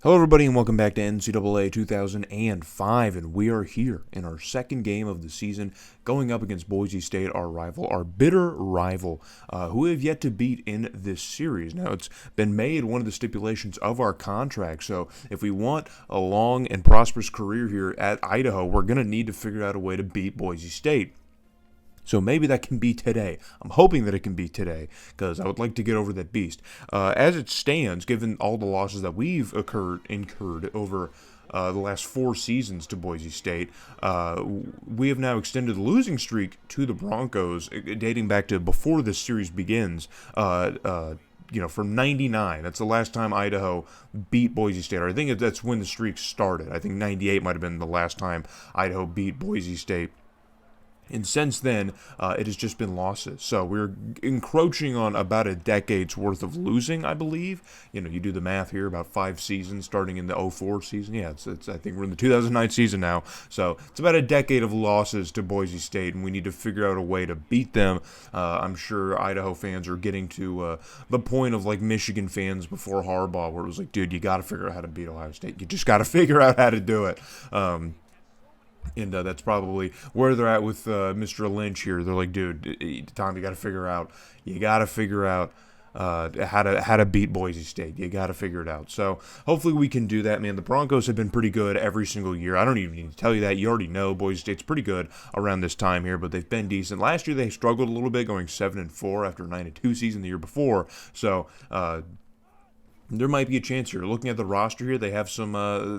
Hello everybody and welcome back to NCAA 2005, and we are here in our second game of the season going up against Boise State, our rival, our bitter rival, who we have yet to beat in this series. Now, it's been made one of the stipulations of our contract, so if we want a long and prosperous career here at Idaho, we're going to need to figure out a way to beat Boise State. So maybe that can be today. I'm hoping that it can be today because I would like to get over that beast. As it stands, given all the losses that we've incurred over the last 4 seasons to Boise State, we have now extended the losing streak to the Broncos, dating back to before this series begins. From 99. That's the last time Idaho beat Boise State. Or I think that's when the streak started. I think 98 might have been the last time Idaho beat Boise State. And since then, it has just been losses. So we're encroaching on about a decade's worth of losing, I believe. You do the math here, about 5 seasons, starting in the 04 season. Yeah, I think we're in the 2009 season now. So it's about a decade of losses to Boise State, and we need to figure out a way to beat them. I'm sure Idaho fans are getting to the point of like Michigan fans before Harbaugh, where it was like, dude, you got to figure out how to beat Ohio State. You just got to figure out how to do it. And that's probably where they're at with Mr. Lynch here. They're like, dude, Tom, you got to figure out how to beat Boise State. You got to figure it out. So hopefully we can do that, man. The Broncos have been pretty good every single year. I don't even need to tell you that. You already know Boise State's pretty good around this time here, but they've been decent. Last year they struggled a little bit, going 7-4 after a 9-2 season the year before. So there might be a chance here. Looking at the roster here, they have some,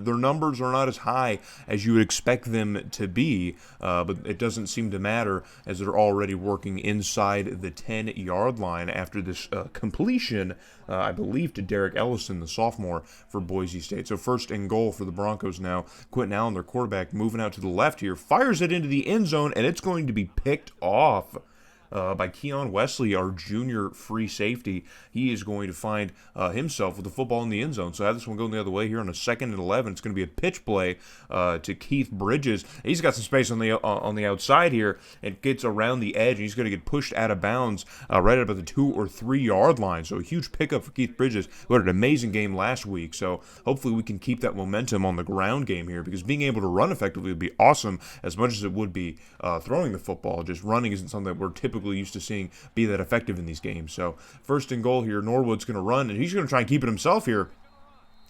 their numbers are not as high as you would expect them to be, but it doesn't seem to matter as they're already working inside the 10-yard line after this completion, I believe, to Derek Ellison, the sophomore for Boise State. So first and goal for the Broncos now. Quentin Allen, their quarterback, moving out to the left here, fires it into the end zone, and it's going to be picked off by Keon Wesley, our junior free safety. He is going to find himself with the football in the end zone. So I have this one going the other way here on a 2nd and 11. It's going to be a pitch play to Keith Bridges. He's got some space on the outside here and gets around the edge, and he's going to get pushed out of bounds right about the 2 or 3 yard line. So a huge pickup for Keith Bridges, who had an amazing game last week. So hopefully we can keep that momentum on the ground game here, because being able to run effectively would be awesome as much as it would be throwing the football. Just running isn't something that we're typically used to seeing be that effective in these games. So first and goal here, Norwood's going to run, and he's going to try and keep it himself here.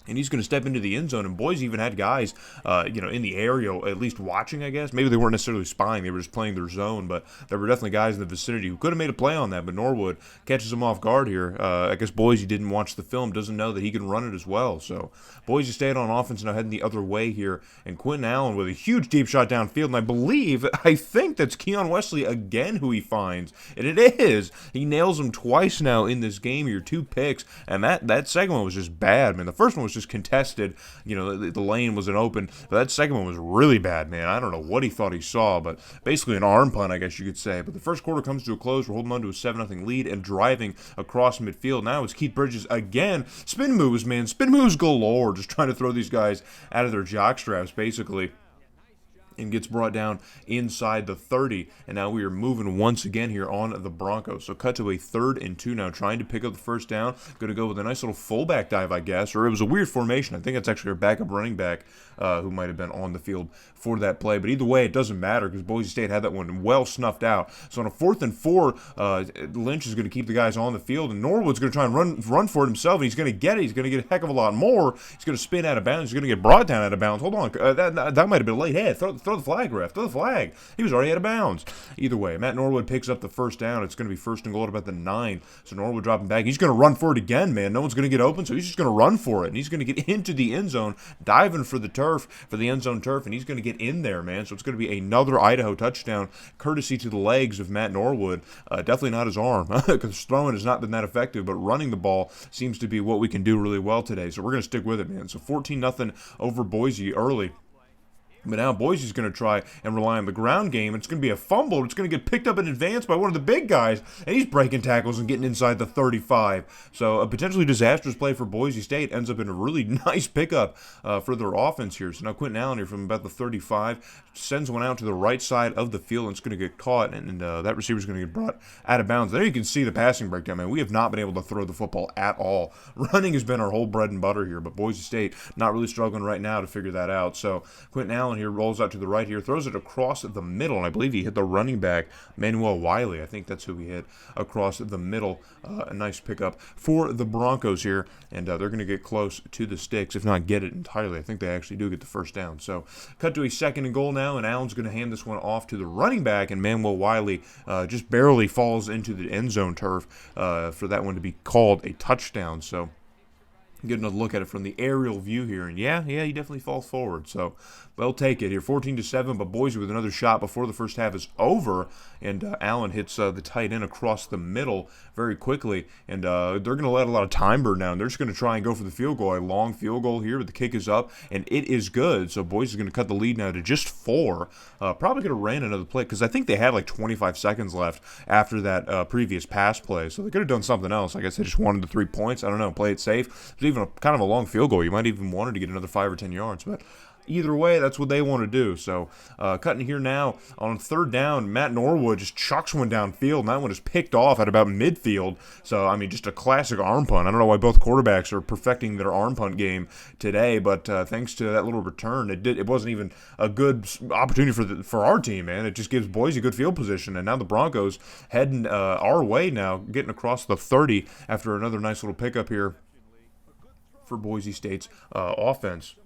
And he's going to step into the end zone. And Boise even had guys, in the area, at least watching, I guess. Maybe they weren't necessarily spying. They were just playing their zone. But there were definitely guys in the vicinity who could have made a play on that. But Norwood catches him off guard here. I guess Boise didn't watch the film, doesn't know that he can run it as well. So Boise State on offense now heading the other way here. And Quentin Allen with a huge deep shot downfield. And I think that's Keon Wesley again who he finds. And it is. He nails him twice now in this game here. 2 picks. And that second one was just bad, man. The first one was just contested. The lane wasn't open, but that second one was really bad, man. I don't know what he thought he saw, but basically an arm punt, I guess you could say. But the first quarter comes to a close. We're holding on to a 7-0 lead and driving across midfield. Now it's Keith Bridges again. Spin moves, man. Spin moves galore. Just trying to throw these guys out of their jock straps, basically. And gets brought down inside the 30. And now we are moving once again here on the Broncos. So cut to a 3rd and 2 now, trying to pick up the first down. Going to go with a nice little fullback dive, I guess. Or it was a weird formation. I think it's actually our backup running back who might have been on the field for that play. But either way, it doesn't matter because Boise State had that one well snuffed out. So on a 4th and 4, Lynch is going to keep the guys on the field. And Norwood's going to try and run for it himself. And he's going to get it. He's going to get a heck of a lot more. He's going to spin out of bounds. He's going to get brought down out of bounds. Hold on. That might have been a late head. Throw the flag, ref. Throw the flag. He was already out of bounds. Either way, Matt Norwood picks up the first down. It's going to be 1st and goal at about the 9. So Norwood dropping back. He's going to run for it again, man. No one's going to get open, so he's just going to run for it. And he's going to get into the end zone, diving for the turf, for the end zone turf, and he's going to get in there, man. So it's going to be another Idaho touchdown, courtesy to the legs of Matt Norwood. Definitely not his arm, because throwing has not been that effective, but running the ball seems to be what we can do really well today. So we're going to stick with it, man. So 14-0 over Boise early. But now Boise's going to try and rely on the ground game. It's going to be a fumble. It's going to get picked up in advance by one of the big guys, and he's breaking tackles and getting inside the 35. So a potentially disastrous play for Boise State ends up in a really nice pickup for their offense here. So now Quentin Allen here from about the 35 sends one out to the right side of the field, and it's going to get caught, and that receiver's going to get brought out of bounds. There you can see the passing breakdown, man. We have not been able to throw the football at all. Running has been our whole bread and butter here, but Boise State not really struggling right now to figure that out. So Quentin Allen here rolls out to the right here, throws it across the middle, and I believe he hit the running back, Manuel Wiley. I think that's who he hit across the middle. A nice pickup for the Broncos here, and they're going to get close to the sticks, if not get it entirely. I think they actually do get the first down. So cut to a 2nd and goal now, and Allen's going to hand this one off to the running back, and Manuel Wiley just barely falls into the end zone turf for that one to be called a touchdown. So get another look at it from the aerial view here, and yeah, he definitely falls forward. So they'll take it here, 14-7. But Boise with another shot before the first half is over, and Allen hits the tight end across the middle very quickly, and they're going to let a lot of time burn down. They're just going to try and go for the field goal, a long field goal here, but the kick is up, and it is good. So Boise is going to cut the lead now to just 4. Probably could have ran another play because I think they had like 25 seconds left after that previous pass play, so they could have done something else. I guess they just wanted the 3 points. I don't know, play it safe. It's even kind of a long field goal. You might even wanted to get another 5 or 10 yards, but either way, that's what they want to do. So cutting here now on 3rd down, Matt Norwood just chucks one downfield, and that one is picked off at about midfield. So, I mean, just a classic arm punt. I don't know why both quarterbacks are perfecting their arm punt game today, but thanks to that little return, it wasn't even a good opportunity for our team, man. It just gives Boise good field position, and now the Broncos heading our way now, getting across the 30 after another nice little pickup here for Boise State's offense.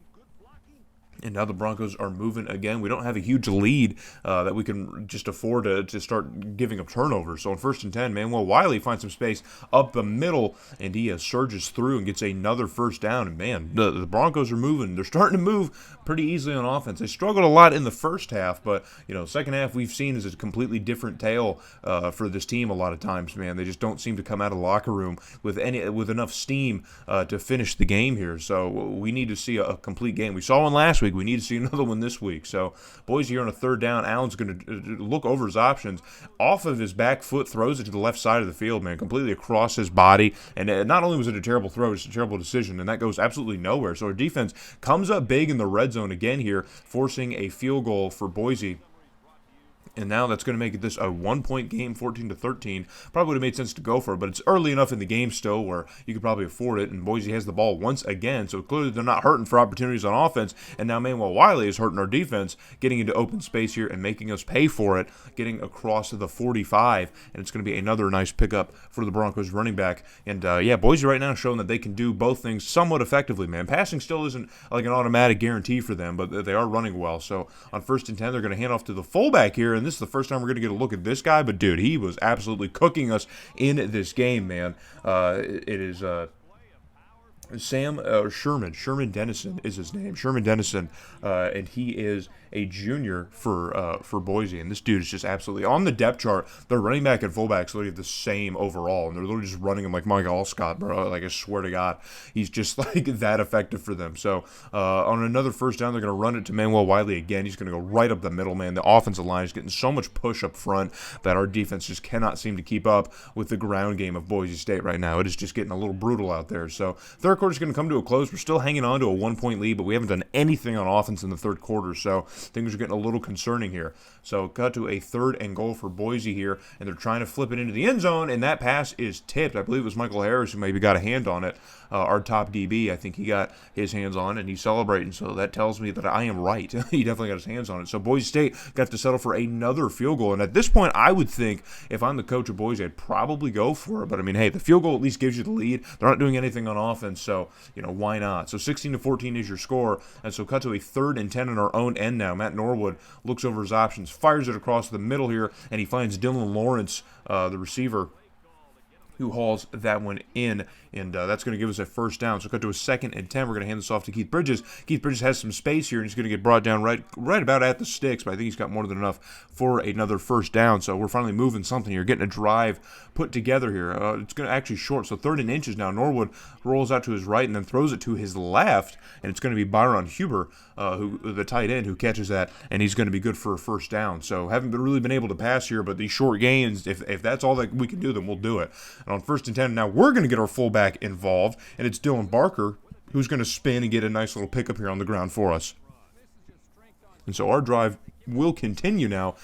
And now the Broncos are moving again. We don't have a huge lead that we can just afford to start giving up turnovers. So on 1st and 10, Manuel Wiley finds some space up the middle, and he surges through and gets another first down. And man, the Broncos are moving. They're starting to move pretty easily on offense. They struggled a lot in the first half, but second half we've seen is a completely different tale for this team a lot of times, man. They just don't seem to come out of the locker room with enough steam to finish the game here. So we need to see a complete game. We saw one last week. We need to see another one this week. So Boise here on a 3rd down. Allen's going to look over his options. Off of his back foot, throws it to the left side of the field, man, completely across his body. And not only was it a terrible throw, it's a terrible decision, and that goes absolutely nowhere. So our defense comes up big in the red zone again here, forcing a field goal for Boise. And now that's going to make this a 1-point game, 14-13. Probably would have made sense to go for it, but it's early enough in the game still where you could probably afford it. And Boise has the ball once again, so clearly they're not hurting for opportunities on offense. And now Manuel Wiley is hurting our defense, getting into open space here and making us pay for it, getting across to the 45. And it's going to be another nice pickup for the Broncos running back. And Boise right now showing that they can do both things somewhat effectively, man. Passing still isn't like an automatic guarantee for them, but they are running well. So on 1st and 10, they're going to hand off to the fullback here, and this is the first time we're going to get a look at this guy, but dude, he was absolutely cooking us in this game, man. It is Sherman Dennison is his name. Sherman Dennison, and he is a junior for Boise, and this dude is just absolutely on the depth chart. Their running back and fullbacks literally have the same overall, and they're literally just running him like Mike Allscott, bro. Like I swear to God, he's just like that effective for them. So on another first down, they're going to run it to Manuel Wiley again. He's going to go right up the middle, man. The offensive line is getting so much push up front that our defense just cannot seem to keep up with the ground game of Boise State right now. It is just getting a little brutal out there. So third quarter is going to come to a close. We're still hanging on to a 1-point lead, but we haven't done anything on offense in the third quarter, so things are getting a little concerning here. So cut to a 3rd and goal for Boise here, and they're trying to flip it into the end zone, and that pass is tipped. I believe it was Michael Harris who maybe got a hand on it. Our top DB, I think he got his hands on it, and he's celebrating, so that tells me that I am right. He definitely got his hands on it. So Boise State got to settle for another field goal, and at this point, I would think if I'm the coach of Boise, I'd probably go for it, but I mean, hey, the field goal at least gives you the lead. They're not doing anything on offense, so, why not? So 16-14 is your score, and so cut to a 3rd and 10 on our own end now. Matt Norwood looks over his options, fires it across the middle here, and he finds Dylan Lawrence, the receiver, who hauls that one in, and that's going to give us a first down. So cut to a 2nd and 10. We're going to hand this off to Keith Bridges. Keith Bridges has some space here, and he's going to get brought down right about at the sticks, but I think he's got more than enough for another first down. So we're finally moving something here, getting a drive put together here. It's going to actually short, so 3rd and inches now. Norwood rolls out to his right and then throws it to his left, and it's going to be Byron Huber, the tight end, who catches that, and he's going to be good for a first down. So haven't really been able to pass here, but these short gains, if that's all that we can do, then we'll do it. And on 1st and 10, now we're going to get our fullback involved, and it's Dylan Barker who's going to spin and get a nice little pickup here on the ground for us. And so our drive will continue now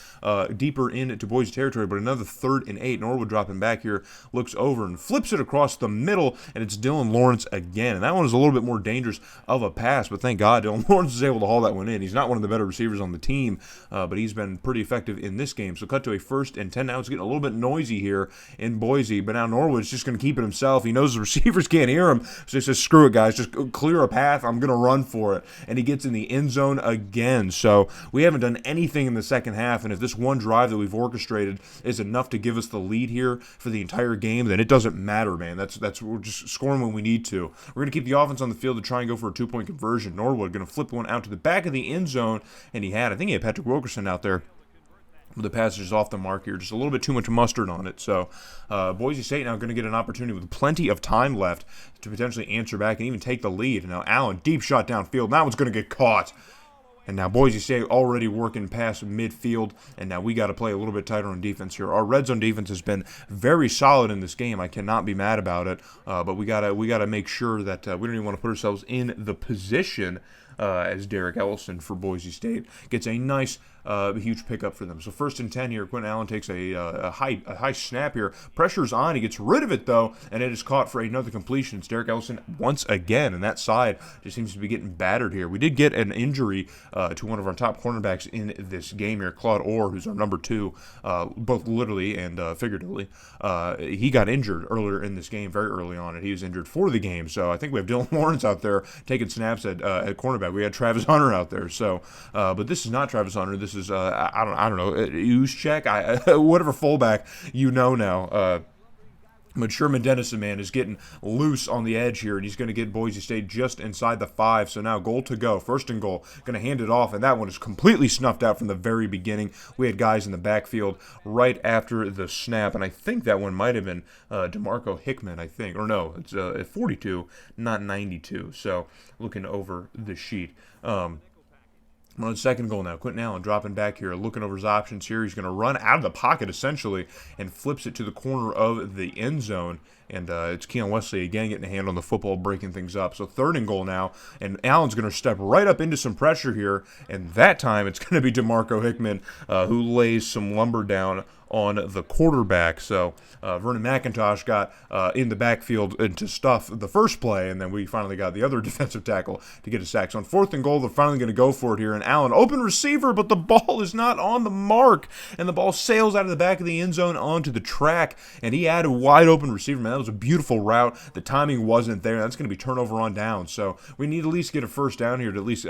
deeper into Boise territory, but another 3rd and 8. Norwood dropping back here, looks over and flips it across the middle, and it's Dylan Lawrence again. And that one is a little bit more dangerous of a pass, but thank God Dylan Lawrence is able to haul that one in. He's not one of the better receivers on the team, but he's been pretty effective in this game. So cut to a 1st and 10. Now it's getting a little bit noisy here in Boise, but now Norwood's just going to keep it himself. He knows the receivers can't hear him, so he says, screw it, guys. Just clear a path. I'm going to run for it. And he gets in the end zone again. So we haven't done anything in the second half, and if this one drive that we've orchestrated is enough to give us the lead here for the entire game, then it doesn't matter, man. That's we're just scoring when we need to. We're going to keep the offense on the field to try and go for a 2-point conversion. Norwood going to flip one out to the back of the end zone, and I think he had Patrick Wilkerson out there. The passage is off the mark here, just a little bit too much mustard on it. So Boise State now going to get an opportunity with plenty of time left to potentially answer back and even take the lead. And now Allen, deep shot downfield. That one's going to get caught. And now Boise State already working past midfield, and now we got to play a little bit tighter on defense here. Our red zone defense has been very solid in this game. I cannot be mad about it, but we gotta make sure that we don't even want to put ourselves in the position as Derek Ellison for Boise State gets a nice huge pickup for them. So 1st and 10 here. Quentin Allen takes a high snap here. Pressure's on. He gets rid of it, though, and it is caught for another completion. It's Derek Ellison once again, and that side just seems to be getting battered here. We did get an injury to one of our top cornerbacks in this game here, Claude Orr, who's our number 2, both literally and figuratively. He got injured earlier in this game, very early on, and he was injured for the game. So I think we have Dylan Lawrence out there taking snaps at cornerback. We had Travis Hunter out there. So, but this is not Travis Hunter. This is I don't know, Juszczyk, whatever fullback now. But Sherman Dennison, man, is getting loose on the edge here, and he's going to get Boise State just inside the 5. So now goal to go, 1st and goal, going to hand it off, and that one is completely snuffed out from the very beginning. We had guys in the backfield right after the snap, and I think that one might have been DeMarco Hickman, I think. Or no, it's 42, not 92. So looking over the sheet. We're on 2nd goal now. Quentin Allen dropping back here, looking over his options here. He's going to run out of the pocket, essentially, and flips it to the corner of the end zone. And it's Keon Wesley again getting a hand on the football, breaking things up. So 3rd and goal now, and Allen's going to step right up into some pressure here. And that time it's going to be DeMarco Hickman who lays some lumber down on the quarterback. So Vernon McIntosh got in the backfield to stuff the first play, and then we finally got the other defensive tackle to get a sack. So on 4th and goal, they're finally going to go for it here. And Allen, open receiver, but the ball is not on the mark, and the ball sails out of the back of the end zone onto the track, and he had a wide open receiver. Man, that was a beautiful route. The timing wasn't there. That's going to be turnover on down. So we need to at least get a first down here to at least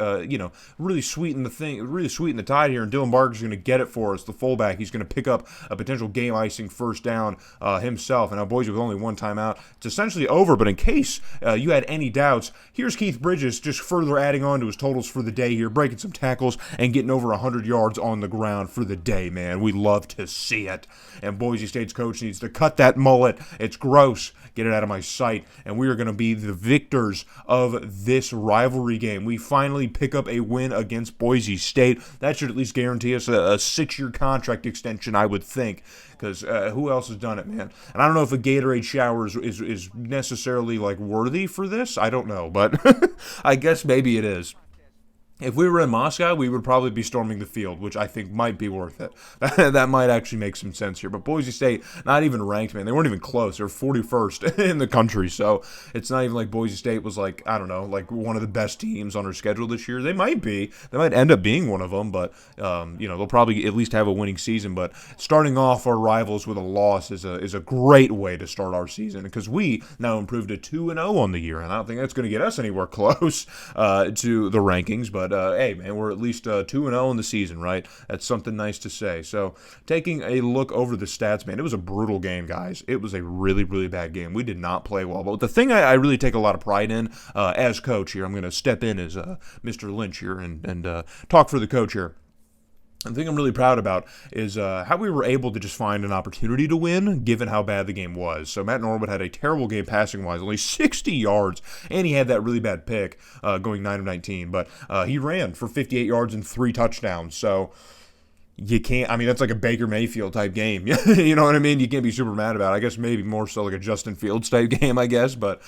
really sweeten the tide here. And Dylan Barker's going to get it for us, the fullback. He's going to pick up a potential game-icing first down himself. And now Boise with only one timeout. It's essentially over, but in case you had any doubts, here's Keith Bridges just further adding on to his totals for the day here, breaking some tackles and getting over 100 yards on the ground for the day, man. We love to see it. And Boise State's coach needs to cut that mullet. It's gross. Get it out of my sight. And we are going to be the victors of this rivalry game. We finally pick up a win against Boise State. That should at least guarantee us a 6-year contract extension, I would think, because who else has done it, man? And I don't know if a Gatorade shower is necessarily like worthy for this. I don't know, but I guess maybe it is. If we were in Moscow, we would probably be storming the field, which I think might be worth it. That might actually make some sense here. But Boise State, not even ranked, man. They weren't even close. They were 41st in the country. So it's not even like Boise State was like, I don't know, like one of the best teams on our schedule this year. They might be. They might end up being one of them, but, they'll probably at least have a winning season. But starting off our rivals with a loss is a great way to start our season, because we now improved to 2-0 on the year. And I don't think that's going to get us anywhere close to the rankings, but But, hey, man, we're at least 2-0 in the season, right? That's something nice to say. So, taking a look over the stats, man, it was a brutal game, guys. It was a really, really bad game. We did not play well. But the thing I really take a lot of pride in as coach here, I'm going to step in as Mr. Lynch here and talk for the coach here. The thing I'm really proud about is how we were able to just find an opportunity to win, given how bad the game was. So Matt Norwood had a terrible game passing-wise, only 60 yards, and he had that really bad pick going 9 of 19. But he ran for 58 yards and 3 touchdowns. So you can't, I mean, that's like a Baker Mayfield type game. You know what I mean? You can't be super mad about it. I guess maybe more so like a Justin Fields type game, I guess. But,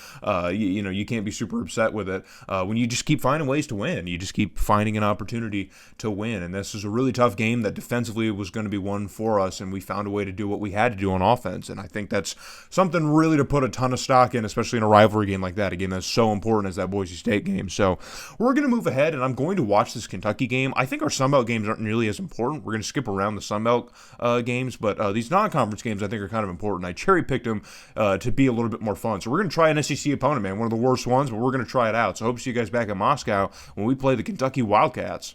you can't be super upset with it when you just keep finding ways to win. You just keep finding an opportunity to win. And this is a really tough game that defensively was going to be won for us. And we found a way to do what we had to do on offense. And I think that's something really to put a ton of stock in, especially in a rivalry game like that. A game that's so important as that Boise State game. So we're going to move ahead, and I'm going to watch this Kentucky game. I think our Sun Belt games aren't nearly as important. We're going to skip around the Sun Belt games, but these non-conference games I think are kind of important. I cherry-picked them to be a little bit more fun. So we're going to try an SEC opponent, man, one of the worst ones, but we're going to try it out. So I hope to see you guys back in Moscow when we play the Kentucky Wildcats.